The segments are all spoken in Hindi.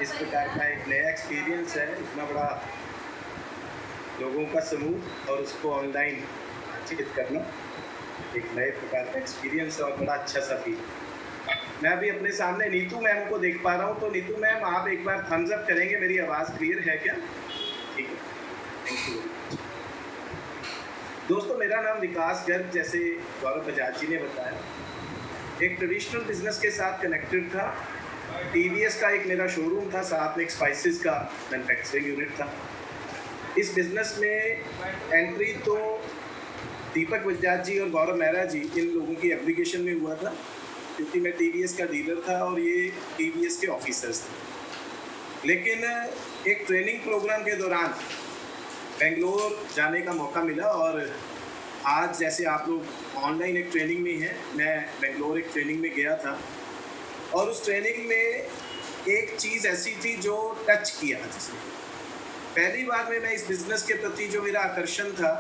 इस प्रकार का एक नया एक्सपीरियंस है, इतना बड़ा लोगों का समूह और उसको ऑनलाइन बातचीत करना एक नए प्रकार का एक्सपीरियंस है और बड़ा अच्छा सा फील। मैं अभी अपने सामने नीतू मैम को देख पा रहा हूँ, तो नीतू मैम आप एक बार थम्स अप करेंगे, मेरी आवाज़ क्लियर है क्या? ठीक है, थैंक यू। दोस्तों, मेरा नाम विकास गर्ग, जैसे गौरव बजाज जी ने बताया, एक ट्रेडिशनल बिजनेस के साथ कनेक्टेड था। टीवीएस का एक मेरा शोरूम था, साथ में एक स्पाइसेस का मैन्युफैक्चरिंग यूनिट था। इस बिज़नेस में एंट्री तो दीपक बजाज जी और गौरव मेहरा जी, इन लोगों की एप्लीकेशन में हुआ था, क्योंकि मैं टीवीएस का डीलर था और ये टीवीएस के ऑफिसर्स थे। लेकिन एक ट्रेनिंग प्रोग्राम के दौरान बेंगलोर जाने का मौका मिला और आज जैसे आप लोग ऑनलाइन एक ट्रेनिंग में हैं, मैं बेंगलोर एक ट्रेनिंग में गया था और उस ट्रेनिंग में एक चीज़ ऐसी थी जो टच किया जिसने। पहली बार में मैं इस बिज़नेस के प्रति जो मेरा आकर्षण था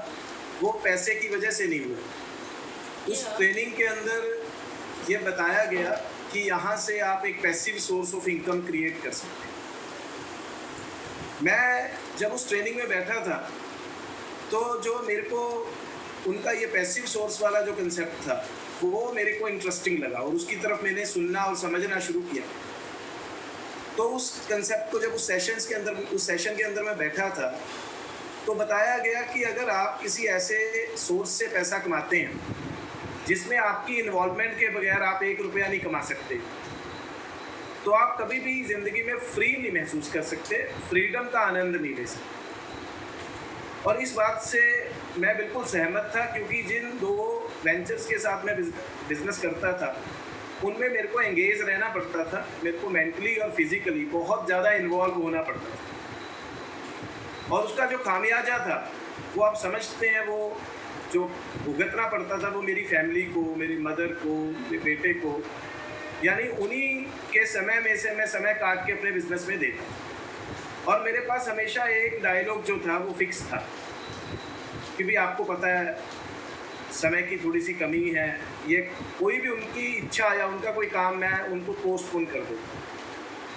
वो पैसे की वजह से नहीं हुआ। उस ट्रेनिंग के अंदर ये बताया गया कि यहाँ से आप एक passive source of income create कर सकते हैं। मैं जब उस ट्रेनिंग में बैठा था तो जो मेरे को उनका ये पैसिव सोर्स वाला जो कंसेप्ट था वो मेरे को इंटरेस्टिंग लगा और उसकी तरफ मैंने सुनना और समझना शुरू किया। तो उस कंसेप्ट को जब उस सेशन के अंदर मैं बैठा था तो बताया गया कि अगर आप किसी ऐसे सोर्स से पैसा कमाते हैं जिसमें आपकी इन्वॉल्वमेंट के बगैर आप 1 रुपया नहीं कमा सकते, तो आप कभी भी ज़िंदगी में फ्री नहीं महसूस कर सकते, फ्रीडम का आनंद नहीं ले सकते। और इस बात से मैं बिल्कुल सहमत था, क्योंकि जिन 2 वेंचर्स के साथ मैं बिज़नेस करता था उनमें मेरे को एंगेज रहना पड़ता था, मेरे को मेंटली और फिज़िकली बहुत ज़्यादा इन्वॉल्व होना पड़ता था। और उसका जो खामियाजा था वो आप समझते हैं, वो जो भुगतना पड़ता था वो मेरी फैमिली को, मेरी मदर को, मेरे बेटे को, यानी उन्हीं के समय में से मैं समय काट के अपने बिज़नेस में देता। और मेरे पास हमेशा एक डायलॉग जो था वो फिक्स था कि भी आपको पता है समय की थोड़ी सी कमी है, ये कोई भी उनकी इच्छा या उनका कोई काम मैं उनको पोस्टपोन कर दूँ।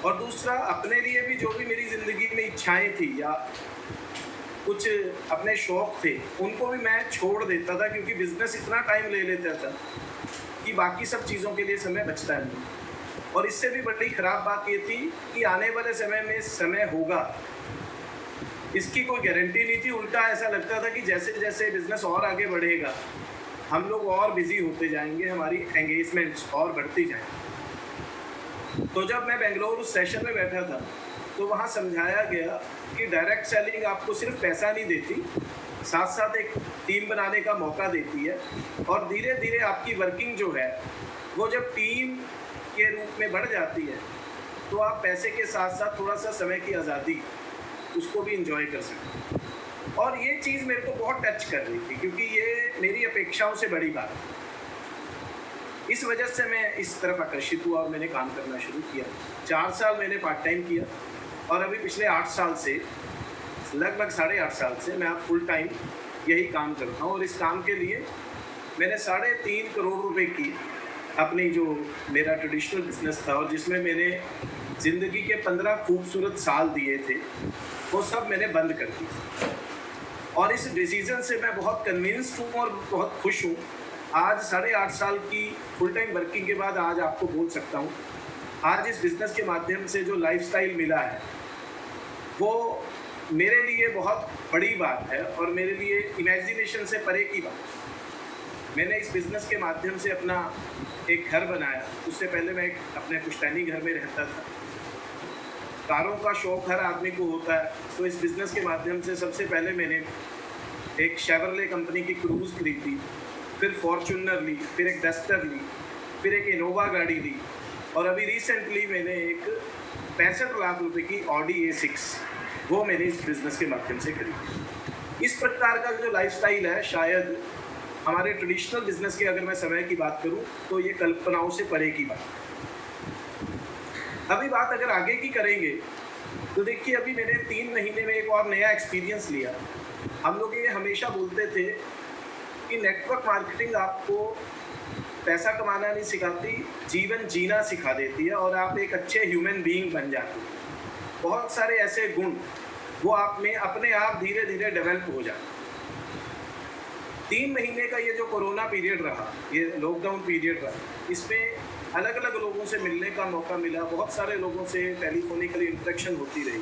और दूसरा, अपने लिए भी जो भी मेरी ज़िंदगी में इच्छाएं थी या कुछ अपने शौक़ थे उनको भी मैं छोड़ देता था, क्योंकि बिज़नेस इतना टाइम ले लेता था कि बाकी सब चीज़ों के लिए समय बचता नहीं। और इससे भी बड़ी ख़राब बात ये थी कि आने वाले समय में समय होगा इसकी कोई गारंटी नहीं थी। उल्टा ऐसा लगता था कि जैसे जैसे बिज़नेस और आगे बढ़ेगा हम लोग और बिज़ी होते जाएंगे, हमारी एंगेजमेंट्स और बढ़ती जाएंगी। तो जब मैं बेंगलोर उस सेशन में बैठा था तो वहाँ समझाया गया कि डायरेक्ट सेलिंग आपको सिर्फ पैसा नहीं देती, साथ साथ एक टीम बनाने का मौका देती है। और धीरे धीरे आपकी वर्किंग जो है वो जब टीम के रूप में बढ़ जाती है तो आप पैसे के साथ साथ थोड़ा सा समय की आज़ादी उसको भी इंजॉय कर सकते हैं। और ये चीज़ मेरे को बहुत टच कर रही थी, क्योंकि ये मेरी अपेक्षाओं से बड़ी बात है। इस वजह से मैं इस तरफ आकर्षित हुआ और मैंने काम करना शुरू किया। 4 साल मैंने पार्ट टाइम किया और अभी पिछले 8 साल से, लगभग 8.5 साल से मैं अब फुल टाइम यही काम करता हूँ। और इस काम के लिए मैंने 3.5 करोड़ रुपए की अपनी जो मेरा ट्रेडिशनल बिज़नेस था और जिसमें मैंने ज़िंदगी के 15 खूबसूरत साल दिए थे वो सब मैंने बंद कर दिया। और इस डिसीज़न से मैं बहुत कन्विंस्ड हूँ और बहुत खुश हूँ। आज 8.5 साल की फुल टाइम वर्किंग के बाद आज आपको बोल सकता हूँ, आज इस बिज़नेस के माध्यम से जो लाइफस्टाइल मिला है वो मेरे लिए बहुत बड़ी बात है और मेरे लिए इमेजिनेशन से परे की बात है। मैंने इस बिज़नेस के माध्यम से अपना एक घर बनाया। उससे पहले मैं एक अपने पुश्तैनी घर में रहता था। कारों का शौक़ हर आदमी को होता है, तो इस बिज़नेस के माध्यम से सबसे पहले मैंने एक शेवरले कंपनी की क्रूज़ खरीदी, फिर फॉर्च्यूनर ली, फिर एक डस्टर ली, फिर एक इनोवा गाड़ी ली और अभी रिसेंटली मैंने एक 65 लाख रुपए की ऑडी A6 वो मैंने इस बिज़नेस के माध्यम से खरीदी। इस प्रकार का जो लाइफस्टाइल है, शायद हमारे ट्रेडिशनल बिज़नेस के अगर मैं समय की बात करूं तो ये कल्पनाओं से परे की बात है। अभी बात अगर आगे की करेंगे तो देखिए, अभी मैंने 3 महीने में एक और नया एक्सपीरियंस लिया। हम लोग ये हमेशा बोलते थे कि नेटवर्क मार्केटिंग आपको पैसा कमाना नहीं सिखाती, जीवन जीना सिखा देती है और आप एक अच्छे ह्यूमन बीइंग बन जाते हैं। बहुत सारे ऐसे गुण वो आप में अपने आप धीरे धीरे डेवलप हो जाए। 3 महीने का ये जो कोरोना पीरियड रहा, ये लॉकडाउन पीरियड रहा, इसमें अलग अलग लोगों से मिलने का मौका मिला, बहुत सारे लोगों से टेलीफोनिकली इंटरेक्शन होती रही।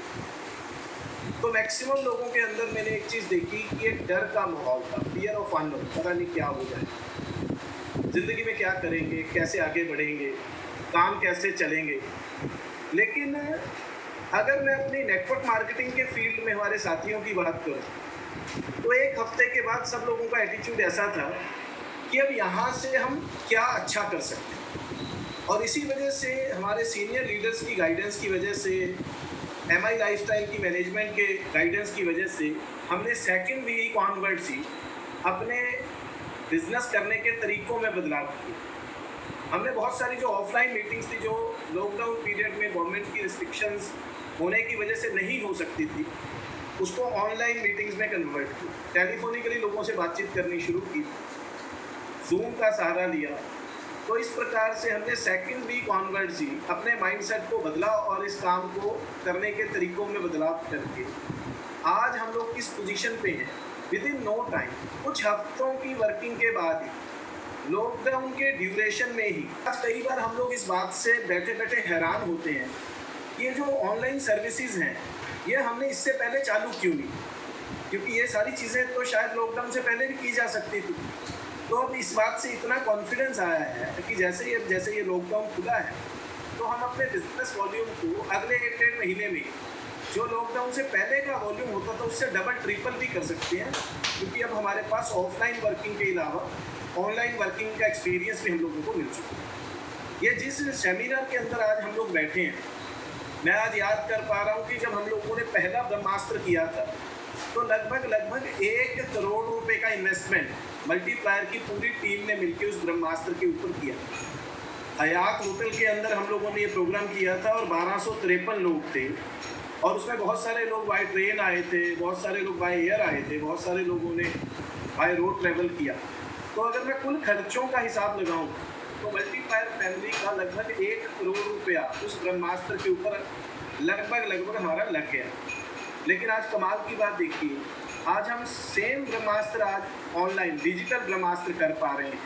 तो मैक्सिमम लोगों के अंदर मैंने एक चीज़ देखी कि एक डर का माहौल था, फियर ऑफ अननोन, पता नहीं क्या हो जाए, ज़िंदगी में क्या करेंगे, कैसे आगे बढ़ेंगे, काम कैसे चलेंगे। लेकिन अगर मैं अपनी नेटवर्क मार्केटिंग के फील्ड में हमारे साथियों की बात करूं, तो 1 हफ्ते के बाद सब लोगों का एटीट्यूड ऐसा था कि अब यहाँ से हम क्या अच्छा कर सकते हैं। और इसी वजह से हमारे सीनियर लीडर्स की गाइडेंस की वजह से, MI लाइफस्टाइल की मैनेजमेंट के गाइडेंस की वजह से हमने सेकेंड वीक ऑनवर्ड्स ही अपने बिजनेस करने के तरीकों में बदलाव किए। हमने बहुत सारी जो ऑफलाइन मीटिंग्स थी, जो लॉकडाउन पीरियड में गवर्नमेंट की रिस्ट्रिक्शंस होने की वजह से नहीं हो सकती थी, उसको ऑनलाइन मीटिंग्स में कन्वर्ट किया, टेलीफोनिकली लोगों से बातचीत करनी शुरू की, जूम का सहारा लिया। तो इस प्रकार से हमने सेकेंड वीक ऑनवर्ड्स ही अपने माइंडसेट को बदला और इस काम को करने के तरीकों में बदलाव करके आज हम लोग किस पोजीशन पे हैं, विद इन नो टाइम, कुछ हफ्तों की वर्किंग के बाद ही, लॉकडाउन के ड्यूरेशन में ही। आज कई बार हम लोग इस बात से बैठे बैठे हैरान होते हैं, ये जो ऑनलाइन सर्विसेज हैं, ये हमने इससे पहले चालू क्यों नहीं, क्योंकि ये सारी चीज़ें तो शायद लॉकडाउन से पहले भी की जा सकती थी। तो अब इस बात से इतना कॉन्फिडेंस आया है कि जैसे ये लॉकडाउन खुला है, तो हम अपने बिजनेस वॉल्यूम को अगले 1-1.5 महीने में जो लॉकडाउन से पहले का वॉल्यूम होता था उससे डबल ट्रिपल भी कर सकते हैं, क्योंकि अब हमारे पास ऑफलाइन वर्किंग के अलावा ऑनलाइन वर्किंग का एक्सपीरियंस भी हम लोगों को मिल चुका है। ये जिस सेमिनार के अंदर आज हम लोग बैठे हैं, मैं आज याद कर पा रहा हूँ कि जब हम लोगों ने पहला ब्रह्मास्त्र किया था, तो लगभग 1 करोड़ रुपए का इन्वेस्टमेंट मल्टीप्लायर की पूरी टीम ने मिलकर उस ब्रह्मास्त्र के ऊपर किया। हयात होटल के अंदर हम लोगों ने ये प्रोग्राम किया था और 1253 लोग थे, और उसमें बहुत सारे लोग बाय ट्रेन आए थे, बहुत सारे लोग बाय एयर आए थे, बहुत सारे लोगों ने बाय रोड ट्रेवल किया। तो अगर मैं कुल खर्चों का हिसाब लगाऊं, तो मल्टीप्लायर फैमिली का लगभग 1 करोड़ रुपया उस ब्रह्मास्त्र के ऊपर लगभग हमारा लग गया। लेकिन आज कमाल की बात देखिए, आज हम सेम ब्रह्मास्त्र आज ऑनलाइन डिजिटल ब्रह्मास्त्र कर पा रहे हैं,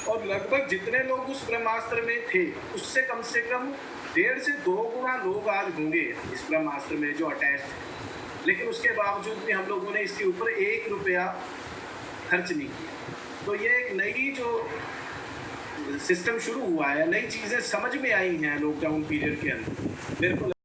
और लगभग जितने लोग उस ब्रह्मास्त्र में थे उससे कम से कम 1.5 से 2 गुना लोग आज होंगे इस ब्रह्मास्त्र में जो अटैच थे। लेकिन उसके बावजूद भी हम लोगों ने इसके ऊपर 1 रुपया खर्च नहीं किया। तो ये एक नई जो सिस्टम शुरू हुआ है, नई चीज़ें समझ में आई हैं लॉकडाउन पीरियड के अंदर, मेरे को